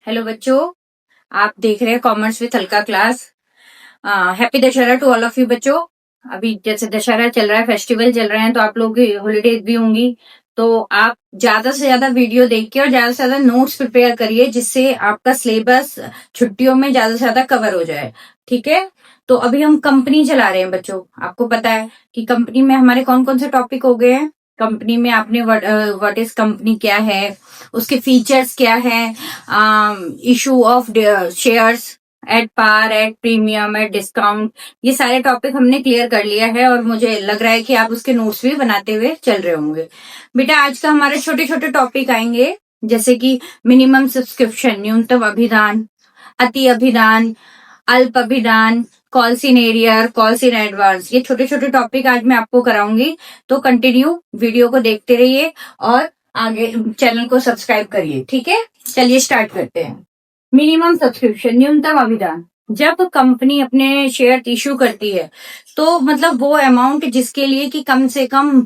Hello बच्चों, आप देख रहे हैं कॉमर्स विथ हल्का class. Happy Dussehra to all of you बच्चों। अभी जैसे दशहरा चल रहा है, फेस्टिवल चल रहे हैं, तो आप लोगों की हॉलीडेज भी होंगी। तो आप ज्यादा से ज्यादा वीडियो देख के और ज्यादा से ज्यादा नोट्स प्रिपेयर करिए, जिससे आपका सिलेबस छुट्टियों में ज्यादा से ज्यादा कवर हो जाए। ठीक है। तो अभी हम कंपनी चला रहे हैं बच्चों। आपको पता है कि कंपनी में हमारे कौन कौन से टॉपिक हो गए हैं। कंपनी में आपने व्हाट इज कंपनी क्या है, उसके फीचर्स क्या है, issue of shares at par, at premium, at discount, ये सारे टॉपिक हमने क्लियर कर लिया है। और मुझे लग रहा है कि आप उसके नोट्स भी बनाते हुए चल रहे होंगे। बेटा आज का हमारे छोटे छोटे टॉपिक आएंगे, जैसे कि मिनिमम सब्सक्रिप्शन, न्यूनतम अभिदान, अति अभिदान, अल्प अभिदान, calls in arrear, calls in advance. ये छोटे छोटे टॉपिक आज मैं आपको कराऊंगी। तो कंटिन्यू वीडियो को देखते रहिए और आगे चैनल को सब्सक्राइब करिए। ठीक है, चलिए स्टार्ट करते हैं। मिनिमम सब्सक्रिप्शन, न्यूनतम अभिदान। जब कंपनी अपने शेयर इशू करती है तो मतलब वो अमाउंट जिसके लिए कि कम से कम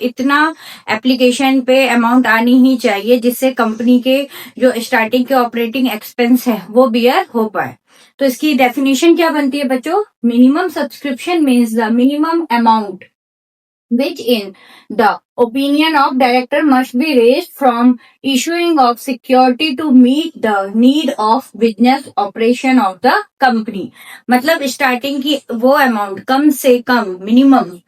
इतना एप्लीकेशन पे अमाउंट आनी ही चाहिए, जिससे कंपनी के जो स्टार्टिंग के ऑपरेटिंग एक्सपेंस है वो बियर हो पाए। तो इसकी डेफिनेशन क्या बनती है बच्चों? Minimum subscription means the minimum amount which in the opinion of director must be raised from issuing of security to meet the need of business operation of the company। मतलब starting की वो amount कम से कम, minimum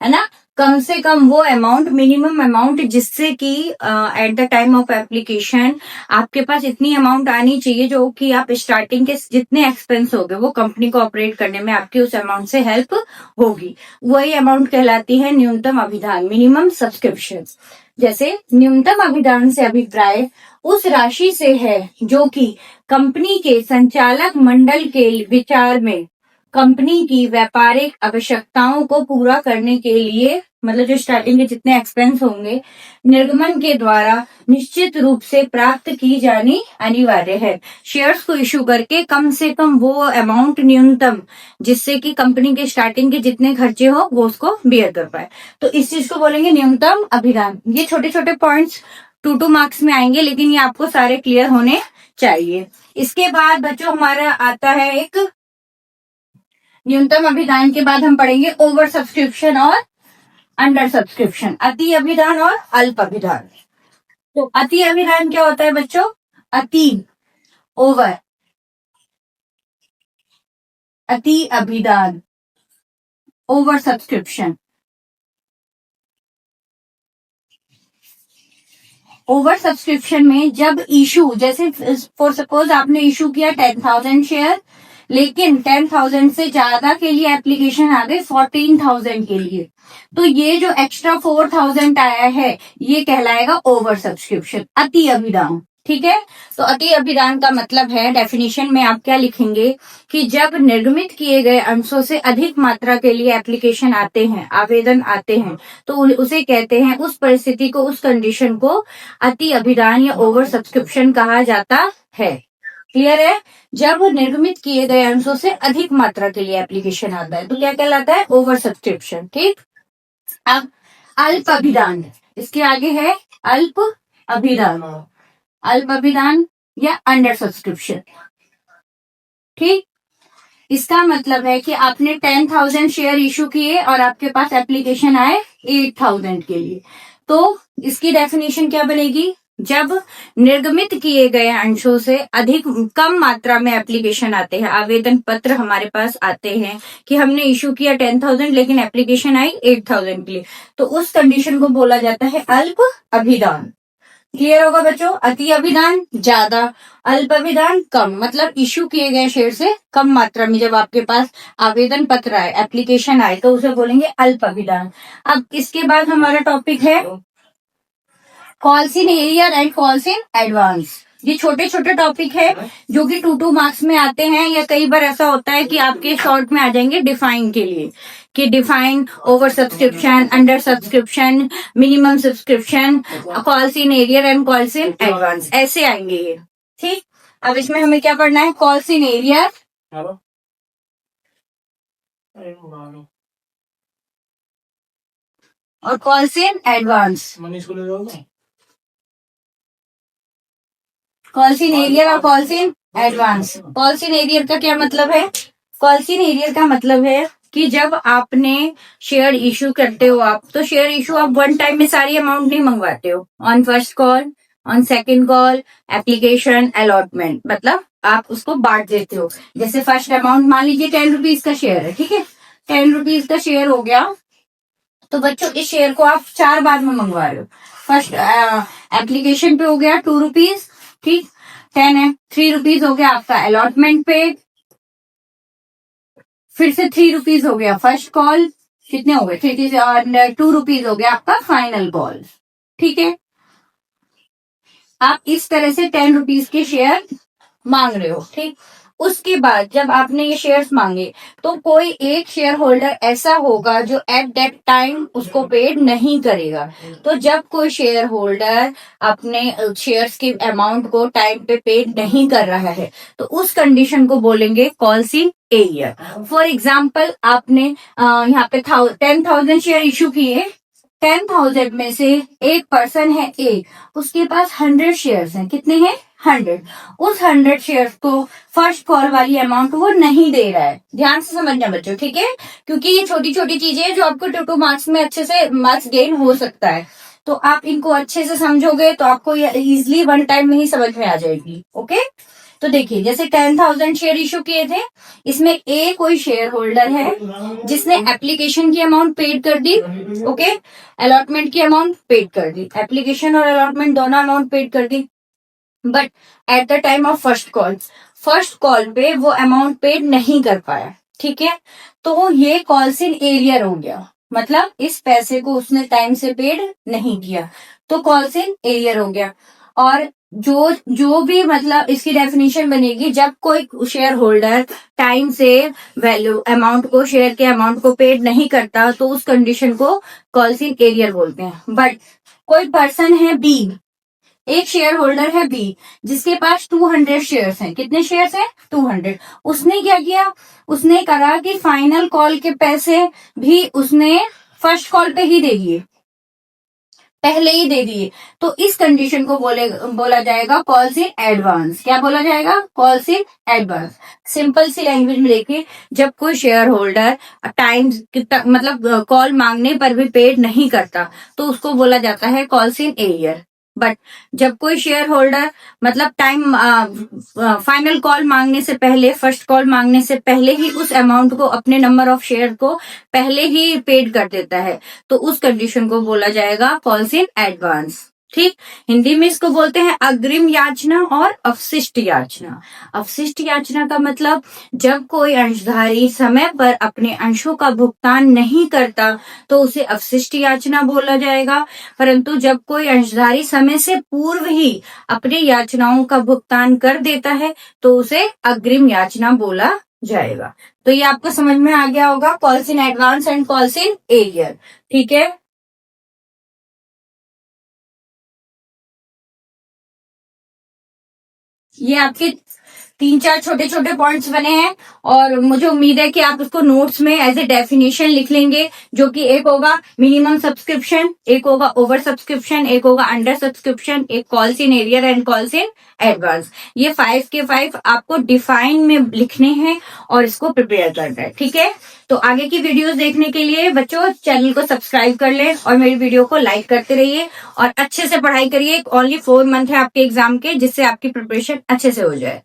है ना, कम से कम वो amount, minimum amount, जिससे कि eight the time of application आपके पास इतनी अमाउंट आनी चाहिए जो कि आप स्टार्टिंग के जितने एक्सपेंस हो गए वो कंपनी को ऑपरेट करने में आपकी उस अमाउंट से हेल्प होगी। वही अमाउंट कहलाती है न्यूनतम अभिदान, मिनिमम सब्सक्रिप्शन। जैसे न्यूनतम अभिदान से अभिप्राय उस राशि से है जो कि कंपनी के संचालक मंडल के विचार में कंपनी की व्यापारिक आवश्यकताओं को पूरा करने के लिए, मतलब जो स्टार्टिंग के जितने एक्सपेंस होंगे, निर्गमन के द्वारा निश्चित रूप से प्राप्त की जानी अनिवार्य है। शेयर्स को इशू करके कम से कम वो अमाउंट, न्यूनतम, जिससे कि कंपनी के स्टार्टिंग के जितने खर्चे हो वो उसको बियर कर पाए, तो इस चीज को बोलेंगे न्यूनतम अभिदान। ये छोटे छोटे पॉइंट्स 2 मार्क्स में आएंगे, लेकिन ये आपको सारे क्लियर होने चाहिए। इसके बाद बच्चों हमारा आता है एक न्यूनतम अभिदान के बाद हम पढ़ेंगे ओवर सब्सक्रिप्शन और अंडर सब्सक्रिप्शन, अति अभिदान और अल्प अभिदान। तो अति अभिदान क्या होता है बच्चों? अति, ओवर, अति अभिदान, ओवर सब्सक्रिप्शन। ओवर सब्सक्रिप्शन में जब इशू, जैसे फॉर सपोज आपने इशू किया 10,000 शेयर, लेकिन 10,000 से ज्यादा के लिए एप्लीकेशन आ गई 14,000 के लिए, तो ये जो एक्स्ट्रा 4,000 आया है ये कहलाएगा ओवर सब्सक्रिप्शन, अति अभिदान। ठीक है। तो अति अभिदान का मतलब है, डेफिनेशन में आप क्या लिखेंगे कि जब निर्गमित किए गए अंशों से अधिक मात्रा के लिए एप्लीकेशन आते हैं, आवेदन आते हैं, तो उसे कहते हैं, उस परिस्थिति को, उस कंडीशन को अति अभिदान या ओवर सब्सक्रिप्शन कहा जाता है। क्लियर है? जब निर्गमित किए गए अंशों से अधिक मात्रा के लिए एप्लीकेशन आता है तो क्या कहलाता है? Over subscription. ठीक। अब अल्प अभिदान, इसके आगे है अल्प अभिदान, अल्प अभिदान या अंडर सब्सक्रिप्शन। ठीक। इसका मतलब है कि आपने 10,000 शेयर इशू किए और आपके पास एप्लीकेशन आए 8,000 के लिए, तो इसकी डेफिनेशन क्या बनेगी? जब निर्गमित किए गए अंशों से अधिक, कम मात्रा में एप्लीकेशन आते हैं, आवेदन पत्र हमारे पास आते हैं कि हमने इशू किया 10,000 लेकिन एप्लीकेशन आई 8,000 के लिए, तो उस कंडीशन को बोला जाता है अल्प अभिदान। क्लियर होगा बच्चों? अति अभिदान ज्यादा, अल्प अभिदान कम, मतलब इशू किए गए शेयर से कम मात्रा में जब आपके पास आवेदन पत्र आए, एप्लीकेशन आए, तो उसे बोलेंगे अल्प अभिदान। अब इसके बाद हमारा टॉपिक है calls in arrear and calls in advance. ये छोटे छोटे टॉपिक है जो कि 2 मार्क्स में आते हैं, या कई बार ऐसा होता है कि आपके शॉर्ट में आ जाएंगे डिफाइन के लिए, कि define over subscription, under subscription, minimum subscription, calls in arrear and calls in advance, ऐसे आएंगे ये। ठीक। अब इसमें हमें क्या पढ़ना है? कॉल्स इन एरियर और calls in advance. Calls in arrear और calls in advance. Calls in arrear का क्या मतलब है? कॉल्स इन एरियर का मतलब है कि जब आपने शेयर इशू करते हो आप, तो शेयर इशू आप वन टाइम में सारी अमाउंट नहीं मंगवाते हो। On first call, on second call, application, allotment, मतलब आप उसको बांट देते हो। जैसे फर्स्ट अमाउंट मान लीजिए 10 रुपीज का शेयर है, ठीक है, 10 रुपीज का शेयर हो गया, तो बच्चों इस शेयर को आप 4 बार में मंगवा रहे हो। फर्स्ट एप्लीकेशन पे हो गया 2 रुपीज, ठीक, 10 है, 3 रुपीज हो गया आपका अलॉटमेंट पे, फिर से 3 रुपीज हो गया फर्स्ट कॉल, कितने हो गए 3 और 2 रुपीज हो गया आपका फाइनल कॉल, ठीक है। आप इस तरह से 10 रुपीज के शेयर मांग रहे हो, ठीक। उसके बाद जब आपने ये शेयर्स मांगे, तो कोई एक शेयर होल्डर ऐसा होगा जो एट दैट टाइम उसको पेड नहीं करेगा। तो जब कोई शेयर होल्डर अपने शेयर्स के अमाउंट को टाइम पे पेड नहीं कर रहा है, तो उस कंडीशन को बोलेंगे calls in arrear. For example, आपने यहाँ पे 10,000 शेयर इशू किए, 10,000 में से एक पर्सन है ए, उसके पास 100 शेयर्स हैं, कितने हैं 100। उस 100 शेयर्स को फर्स्ट कॉल वाली अमाउंट वो नहीं दे रहा है। ध्यान से समझना बच्चों, ठीक है, क्योंकि ये छोटी छोटी चीजें हैं जो आपको 2 मार्क्स में अच्छे से मार्क्स गेन हो सकता है। तो आप इनको अच्छे से समझोगे तो आपको ये इजिली वन टाइम में ही समझ में आ जाएगी। ओके, तो देखिए जैसे 10,000 शेयर इशू किए थे, इसमें ए कोई शेयर होल्डर है जिसने एप्लीकेशन की अमाउंट पेड कर दी, ओके, अलॉटमेंट की अमाउंट पेड कर दी, एप्लीकेशन और अलॉटमेंट दोनों अमाउंट पेड कर दी, but at the time of first call पे वो अमाउंट पेड नहीं कर पाया, ठीक है। तो ये कॉल्स इन एरियर हो गया, मतलब इस पैसे को उसने टाइम से पेड नहीं किया, तो कॉल्स इन एरियर हो गया। और जो जो भी मतलब इसकी डेफिनेशन बनेगी, जब कोई शेयर होल्डर टाइम से वैल्यू अमाउंट को, शेयर के अमाउंट को पेड नहीं करता, तो उस कंडीशन को कॉल्स इन एरियर बोलते हैं। बट कोई पर्सन है बी, एक शेयर होल्डर है बी जिसके पास 200 शेयर्स हैं, कितने शेयर्स हैं 200। उसने क्या किया, उसने कहा कि फाइनल कॉल के पैसे भी उसने फर्स्ट कॉल पे ही दे दिए, पहले ही दे दिए, तो इस कंडीशन को बोला जाएगा कॉल्स इन एडवांस। क्या बोला जाएगा? Calls in advance. सिंपल सी लैंग्वेज में देखिए, जब कोई शेयर होल्डर टाइम मतलब कॉल मांगने पर भी पेड नहीं करता, तो उसको बोला जाता है कॉल्स इन एरियर। बट जब कोई शेयर होल्डर मतलब टाइम फाइनल कॉल मांगने से पहले, फर्स्ट कॉल मांगने से पहले ही उस अमाउंट को, अपने नंबर ऑफ शेयर को पहले ही पेड कर देता है, तो उस कंडीशन को बोला जाएगा कॉल्स इन एडवांस, ठीक। हिंदी में इसको बोलते हैं अग्रिम याचना और अवशिष्ट याचना। अवशिष्ट याचना का मतलब जब कोई अंशधारी समय पर अपने अंशों का भुगतान नहीं करता, तो उसे अवशिष्ट याचना बोला जाएगा। परंतु जब कोई अंशधारी समय से पूर्व ही अपने याचनाओं का भुगतान कर देता है, तो उसे अग्रिम याचना बोला जाएगा। तो ये आपको समझ में आ गया होगा, calls in advance and calls in arrear, ठीक है। ये आपके 3-4 छोटे छोटे पॉइंट्स बने हैं, और मुझे उम्मीद है कि आप उसको नोट्स में एज ए डेफिनेशन लिख लेंगे, जो कि एक होगा मिनिमम सब्सक्रिप्शन, एक होगा ओवर सब्सक्रिप्शन, एक होगा अंडर सब्सक्रिप्शन, एक calls in arrear and calls in advance. ये 5 के 5 आपको डिफाइन में लिखने हैं और इसको प्रिपेयर करना है, ठीक है। तो आगे की वीडियोस देखने के लिए बच्चों चैनल को सब्सक्राइब कर लें और मेरी वीडियो को लाइक करते रहिए और अच्छे से पढ़ाई करिए। ओनली 4 मंथ है आपके एग्जाम के, जिससे आपकी प्रिपरेशन अच्छे से हो जाए।